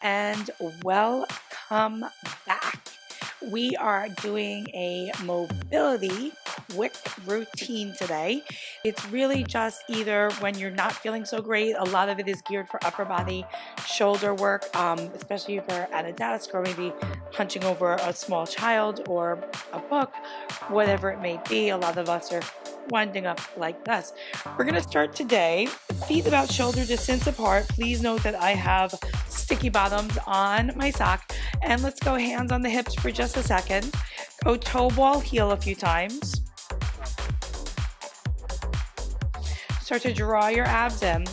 and welcome back. We are doing a mobility quick routine today. It's really just either when you're not feeling so great. A lot of it is geared for upper body, shoulder work, especially if you're at a desk or maybe hunching over a small child or a book, whatever it may be. A lot of us are winding up like this. We're going to start today, feet about shoulder distance apart. Please note that I have sticky bottoms on my sock. And let's go hands on the hips for just a second. Go toe ball heel a few times. Start to draw your abs in.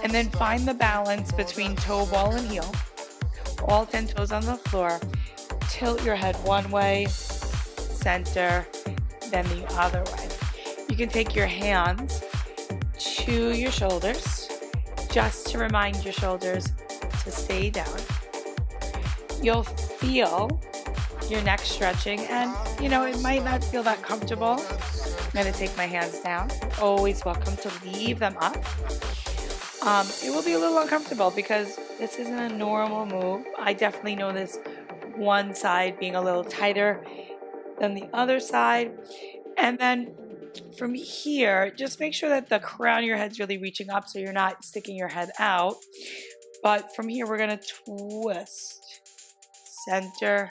And then find the balance between toe ball and heel. All 10 toes on the floor. Tilt your head one way, center, then the other way. You can take your hands to your shoulders just to remind your shoulders to stay down. You'll feel your neck stretching, and it might not feel that comfortable. I'm going to take my hands down. You're always welcome to leave them up. It will be a little uncomfortable because this isn't a normal move. I definitely notice one side being a little tighter than the other side. And then from here, just make sure that the crown of your head's really reaching up so you're not sticking your head out. But from here, we're going to twist, center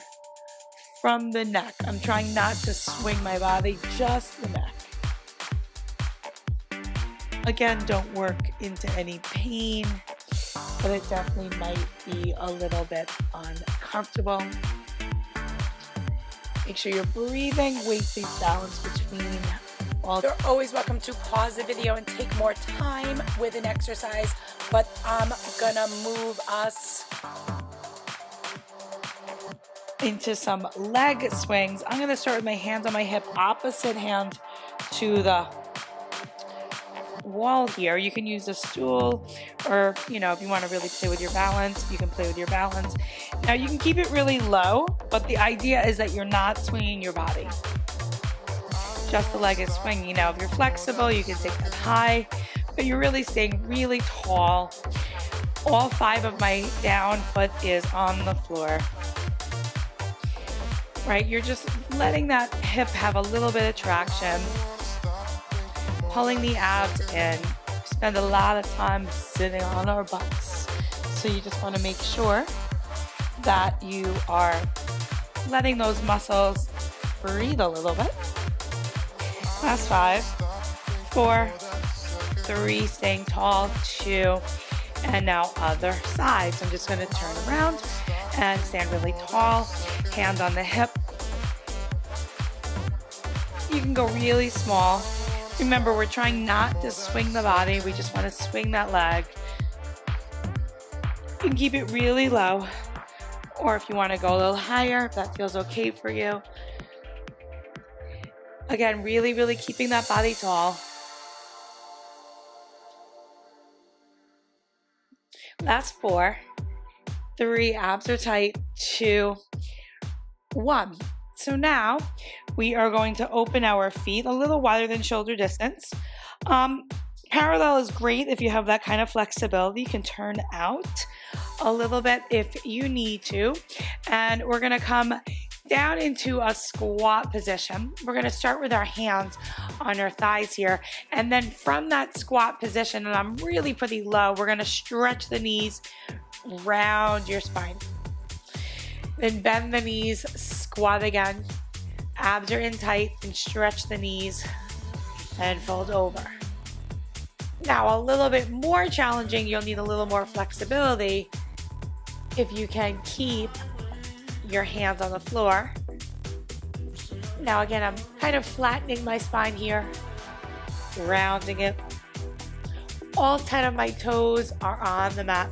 from the neck. I'm trying not to swing my body, just the neck. Again, don't work into any pain, but it definitely might be a little bit uncomfortable. Make sure you're breathing, waist-based balance between all. You're always welcome to pause the video and take more time with an exercise, but I'm gonna move us into some leg swings. I'm gonna start with my hands on my hip, opposite hand to the wall here. You can use a stool, or if you want to really play with your balance, you can play with your balance. Now you can keep it really low, but the idea is that you're not swinging your body. Just the leg is swinging. Now if you're flexible, you can take that high, but you're really staying really tall. All 5 of my down foot is on the floor. Right? You're just letting that hip have a little bit of traction. Pulling the abs in. We spend a lot of time sitting on our butts. So you just want to make sure that you are letting those muscles breathe a little bit. Last 5, 4, 3, staying tall, 2, and now other side. So I'm just going to turn around and stand really tall, hand on the hip. You can go really small. Remember, we're trying not to swing the body. We just want to swing that leg. You can keep it really low, or if you want to go a little higher, if that feels okay for you. Again, really, really keeping that body tall. Last 4, 3, abs are tight, 2, 1. So now we are going to open our feet a little wider than shoulder distance. Parallel is great if you have that kind of flexibility. You can turn out a little bit if you need to. And we're going to come down into a squat position. We're going to start with our hands on our thighs here. And then from that squat position, and I'm really pretty low, we're going to stretch the knees round your spine. Then bend the knees, squat again. Abs are in tight, and stretch the knees and fold over. Now a little bit more challenging, you'll need a little more flexibility if you can keep your hands on the floor. Now again, I'm kind of flattening my spine here, rounding it. All 10 of my toes are on the mat.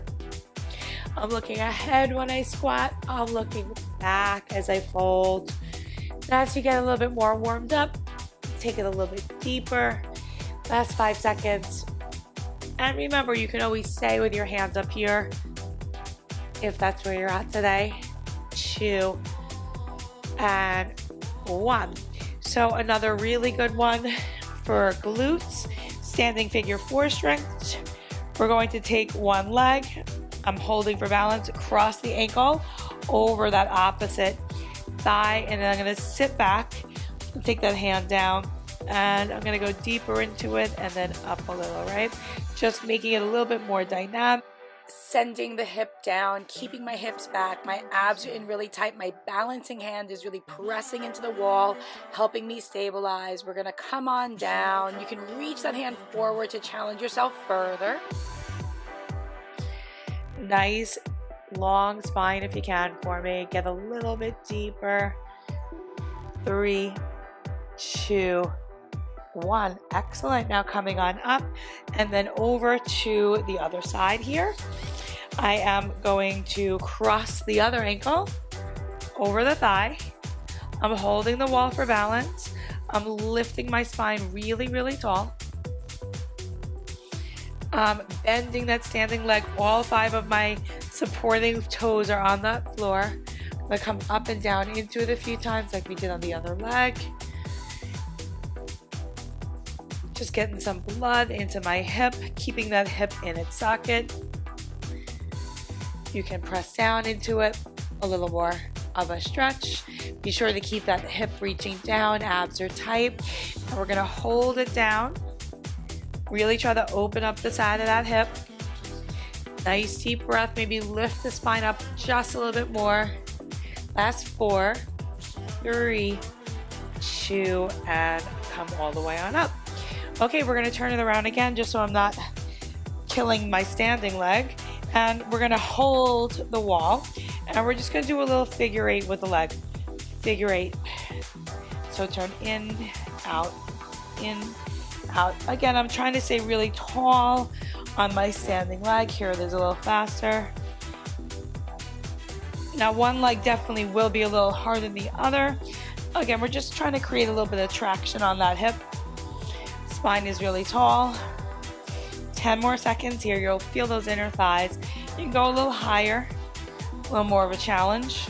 I'm looking ahead when I squat. I'm looking back as I fold. And as you get a little bit more warmed up, take it a little bit deeper. Last 5 seconds. And remember, you can always stay with your hands up here if that's where you're at today. 2 and 1. So another really good one for glutes, standing figure 4 strength. We're going to take one leg I'm holding for balance, cross the ankle over that opposite thigh, and then I'm going to sit back and take that hand down, and I'm going to go deeper into it and then up a little, right? Just making it a little bit more dynamic. Sending the hip down, keeping my hips back, my abs are in really tight, my balancing hand is really pressing into the wall, helping me stabilize. We're going to come on down. You can reach that hand forward to challenge yourself further. Nice long spine if you can for me. Get a little bit deeper. 3, 2, 1. Excellent. Now coming on up and then over to the other side here. I am going to cross the other ankle over the thigh. I'm holding the wall for balance. I'm lifting my spine really, really tall. Bending that standing leg. All 5 of my supporting toes are on the floor. I'm going to come up and down into it a few times like we did on the other leg. Just getting some blood into my hip, keeping that hip in its socket. You can press down into it, a little more of a stretch. Be sure to keep that hip reaching down, abs are tight. And we're gonna hold it down. Really try to open up the side of that hip. Nice deep breath, maybe lift the spine up just a little bit more. Last 4, 3, 2, and come all the way on up. Okay, we're gonna turn it around again just so I'm not killing my standing leg. And we're gonna hold the wall and we're just gonna do a little figure 8 with the leg. Figure 8. So turn in, out. Again, I'm trying to stay really tall on my standing leg. Here it is a little faster. Now one leg definitely will be a little harder than the other. Again, we're just trying to create a little bit of traction on that hip. Spine is really tall. 10 more seconds here. You'll feel those inner thighs. You can go a little higher, a little more of a challenge.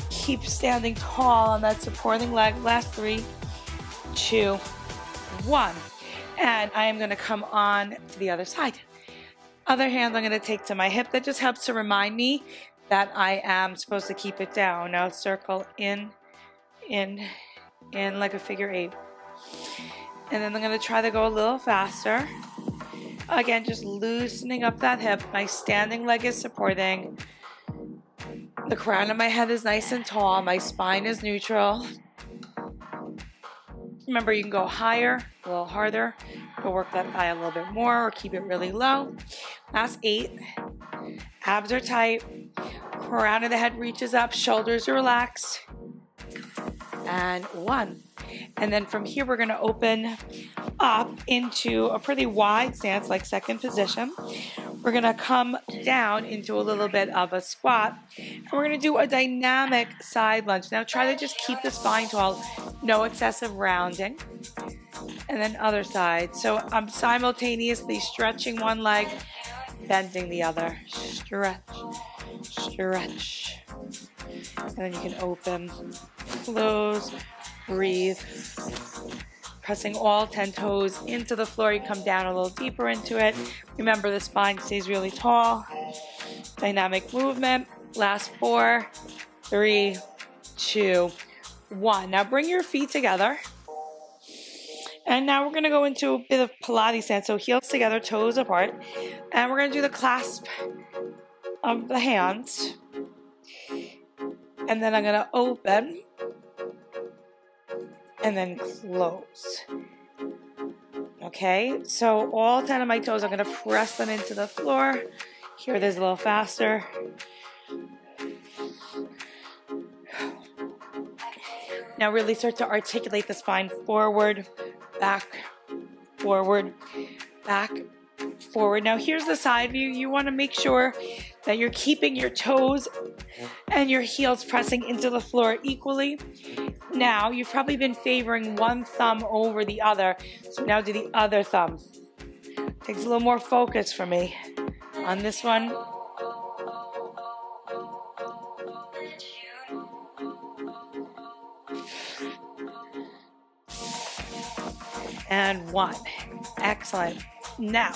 Keep standing tall on that supporting leg. Last 3, 2, 1. And I am going to come on to the other side. Other hand I'm going to take to my hip. That just helps to remind me that I am supposed to keep it down. Now circle in like a figure 8. And then I'm going to try to go a little faster. Again, just loosening up that hip. My standing leg is supporting. The crown of my head is nice and tall. My spine is neutral. Remember, you can go higher, a little harder. Go work that thigh a little bit more or keep it really low. Last 8. Abs are tight. Crown of the head reaches up. Shoulders are relaxed. And 1. And then from here, we're going to open up into a pretty wide stance, like second position. We're going to come down into a little bit of a squat. And we're going to do a dynamic side lunge. Now try to just keep the spine tall, no excessive rounding. And then other side. So I'm simultaneously stretching one leg, bending the other. Stretch, stretch. And then you can open, close, breathe. Pressing all 10 toes into the floor. You come down a little deeper into it. Remember, the spine stays really tall. Dynamic movement. Last 4, 3, 2, 1. Now bring your feet together. And now we're going to go into a bit of Pilates stance. So heels together, toes apart. And we're going to do the clasp of the hands. And then I'm going to open. And then close. Okay, so all 10 of my toes, I'm going to press them into the floor. Here it is a little faster. Now really start to articulate the spine forward, back, forward, back, forward. Now here's the side view. You want to make sure that you're keeping your toes and your heels pressing into the floor equally. Now, you've probably been favoring one thumb over the other, so now do the other thumb. Takes a little more focus for me on this one. And 1. Excellent. Now,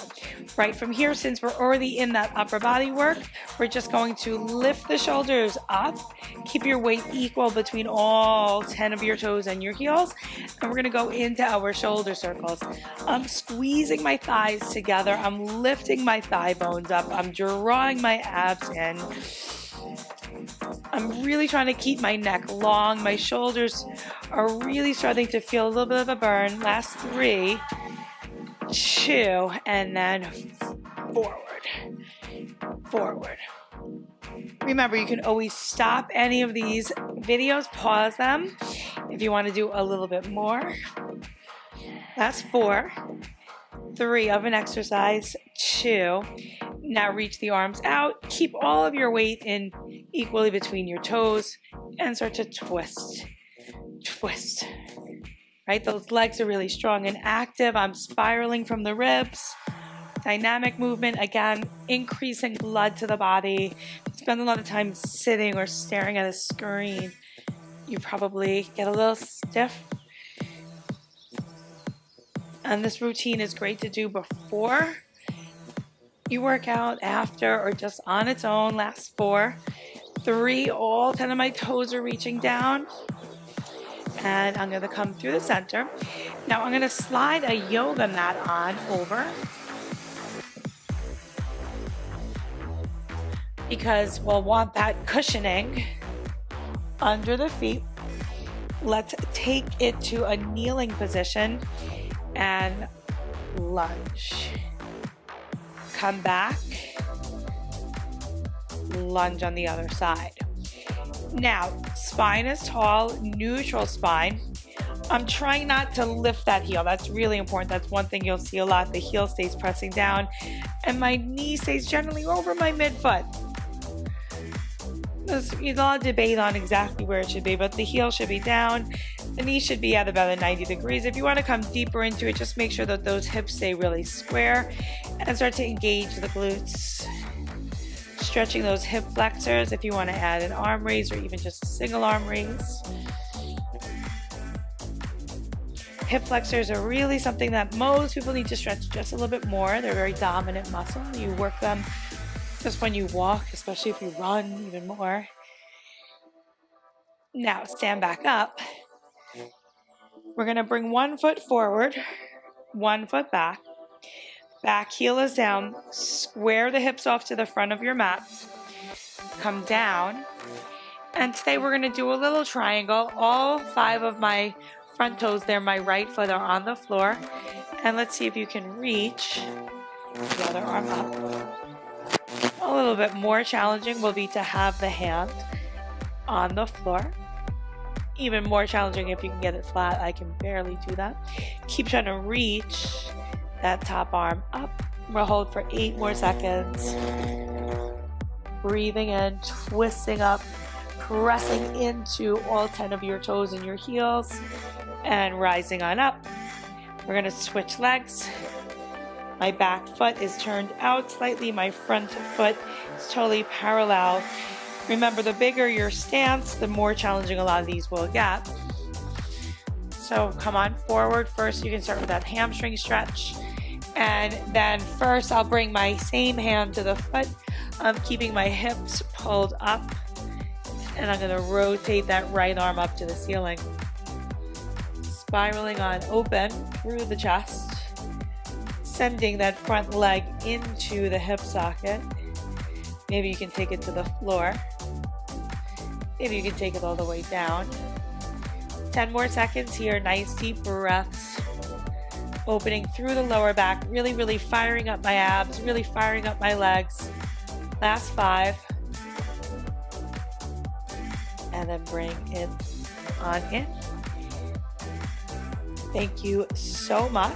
right from here, since we're already in that upper body work, we're just going to lift the shoulders up. Keep your weight equal between all 10 of your toes and your heels. And we're gonna go into our shoulder circles. I'm squeezing my thighs together. I'm lifting my thigh bones up. I'm drawing my abs in. I'm really trying to keep my neck long. My shoulders are really starting to feel a little bit of a burn. Last 3, 2, and then forward. Remember, you can always stop any of these videos, pause them if you want to do a little bit more. That's 4, 3 of an exercise, 2. Now reach the arms out. Keep all of your weight in equally between your toes and start to twist. Right? Those legs are really strong and active. I'm spiraling from the ribs. Dynamic movement, again, increasing blood to the body. Spend a lot of time sitting or staring at a screen. You probably get a little stiff. And this routine is great to do before you work out, after, or just on its own. Last 4, 3, all 10 of my toes are reaching down. And I'm gonna come through the center. Now I'm gonna slide a yoga mat on over, because we'll want that cushioning under the feet. Let's take it to a kneeling position and lunge. Come back, lunge on the other side. Now, spine is tall, neutral spine. I'm trying not to lift that heel. That's really important. That's one thing you'll see a lot. The heel stays pressing down and my knee stays generally over my midfoot. There's a lot of debate on exactly where it should be, but the heel should be down. The knee should be at about 90 degrees. If you want to come deeper into it, just make sure that those hips stay really square and start to engage the glutes. Stretching those hip flexors if you want to add an arm raise or even just a single arm raise. Hip flexors are really something that most people need to stretch just a little bit more. They're a very dominant muscle. You work them just when you walk, especially if you run, even more. Now stand back up. We're going to bring one foot forward, one foot back. Back heel is down. Square the hips off to the front of your mat. Come down. And today we're going to do a little triangle. All 5 of my front toes there, my right foot, are on the floor. And let's see if you can reach the other arm up. A little bit more challenging will be to have the hand on the floor. Even more challenging if you can get it flat. I can barely do that. Keep trying to reach that top arm up. We'll hold for 8 more seconds. Breathing in, twisting up, pressing into all 10 of your toes and your heels, and rising on up. We're going to switch legs. My back foot is turned out slightly. My front foot is totally parallel. Remember, the bigger your stance, the more challenging a lot of these will get. So come on forward. First, you can start with that hamstring stretch. And then first, I'll bring my same hand to the foot. I'm keeping my hips pulled up. And I'm going to rotate that right arm up to the ceiling. Spiraling on open through the chest. Sending that front leg into the hip socket. Maybe you can take it to the floor. Maybe you can take it all the way down. 10 more seconds here. Nice deep breaths. Opening through the lower back. Really, really firing up my abs. Really firing up my legs. Last 5. And then bring it on in. Thank you so much.